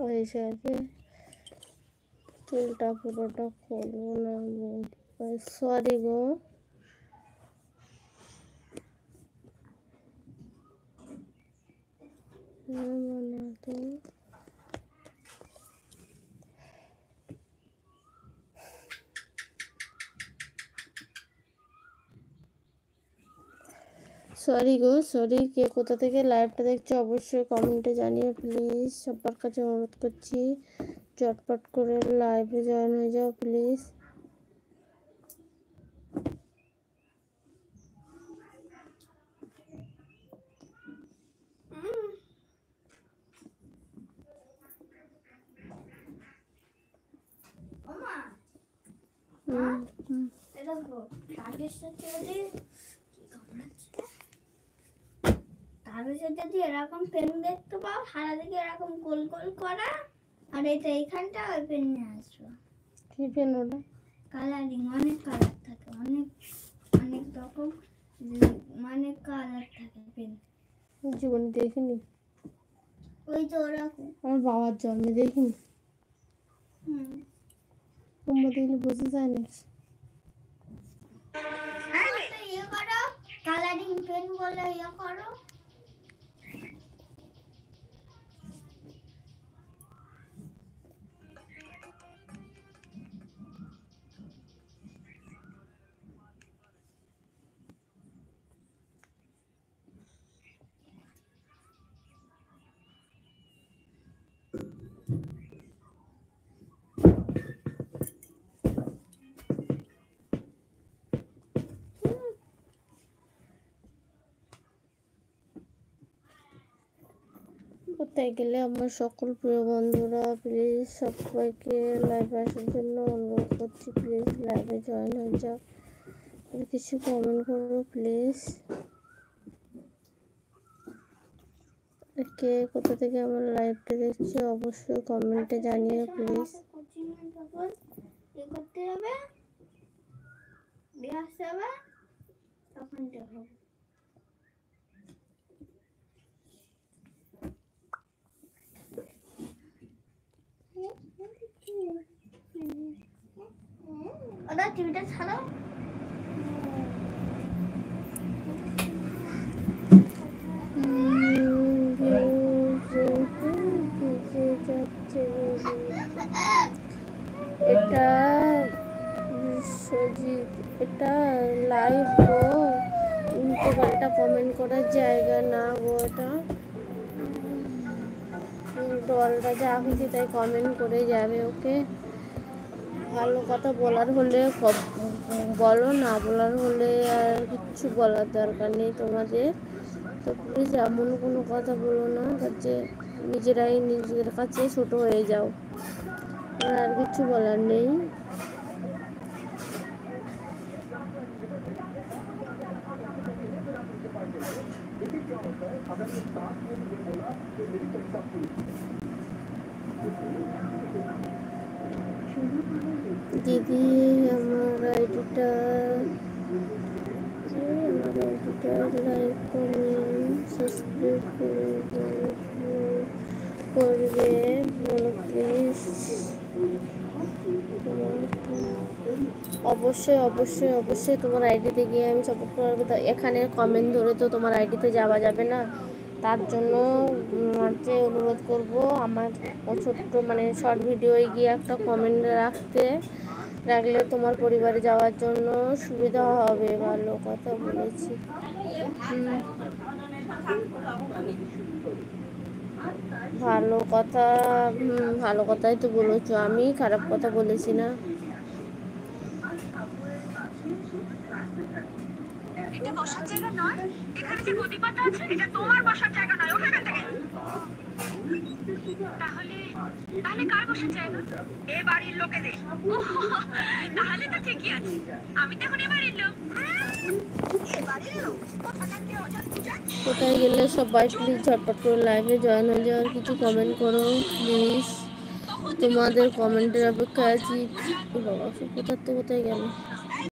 ওই সাথে চুলটা পুরোটা করবো না। সরি গো, সরি গো, সরি। কে কোথা থেকে লাইভটা দেখছো অবশ্যই কমেন্টে জানিও প্লিজ। সবার কাছে অনুরোধ করছি চটপট করে লাইভে জয়েন হয়ে যাও প্লিজ। যদি এরকম পেন দেখতে পাও, সারা দিকে এরকম গোল গোল করা, আর এটা এইখানটা ওই পেন নিয়ে আসবো। কি পেন ওটা? কালারিং, অনেক কালার থাকে, অনেক অনেক রকম, অনেক কালার থাকে পেন। জীবনে দেখিনি। ওই তো ওরকম আমার বাবার জন্মে দেখিনি। তোমরা দেখলে বুঝতে চায় না। ইয়ে করো, কালারিং পেন বলে ইয়ে করো। কোথায় গেলে আমার সকল প্রিয় বন্ধুরা প্লিজ সবাইকে লাইভে আসার জন্য অনুরোধ করছি, প্লিজ লাইভে জয়েন হয়ে যাও, কিছু কমেন্ট করো প্লিজ। কে কোথা থেকে আমার লাইভটা দেখছো অবশ্যই কমেন্টে জানিও প্লিজ। করতে হবে, দিয়ে আসতে হবে, তখন দেখো। ওটা টিভিটা ছাড়াও। এটা সজিত, এটা লাইভ গো, উল্টো পাল্টা কমেন্ট করার জায়গা না গো। এটা উল্টো পাল্টা যা খুশি তাই কমেন্ট করে যাবে, ওকে? ভালো কথা বলার হলে বলো, না বলার হলে আর কিচ্ছু বলার দরকার নেই তোমাদের। তো প্লিজ এমন কোনো কথা বলো না যে নিজেরাই নিজের কাছে ছোট হয়ে যাও, আর কিছু বলার নেই। দিদি আমার আইডিটা লাইক কমেন্ট সাবস্ক্রাইব করবে বলো প্লিজ। অবশ্যই অবশ্যই অবশ্যই তোমার আইডিতে গিয়ে আমি সাপোর্ট করবো। এখানে কমেন্ট ধরে তো তোমার আইডিতে যাওয়া যাবে না, তার জন্য হচ্ছে অনুরোধ করব আমার ছোট্ট মানে শর্ট ভিডিওয়ে গিয়ে একটা কমেন্ট রাখলে তোমার পরিবারে যাওয়ার জন্য সুবিধা হবে। ভালো কথা বলেছি। ভালো কথা, ভালো কথাই তো বলেছো, আমি খারাপ কথা বলেছি না। এটা বসার জায়গা নয়, এখানে যে গদি পাতা আছে এটা তোমার বসার জায়গা নয়, ওঠো এখান থেকে। তাহলে তাহলে কার বসার জায়গা? এ বাড়ির লোকেদের। তাহলে তো ঠিকই আছে, আমি তো এখন এ বাড়ির লোক। কোথায় গেলে সবাই প্লিজ ঝটপট করে লাইভে জয়েন হয়ে যাও, কিছু কমেন্ট করো প্লিজ, তোমাদের কমেন্টের অপেক্ষায় আছি। বাবা কোথায় গেল?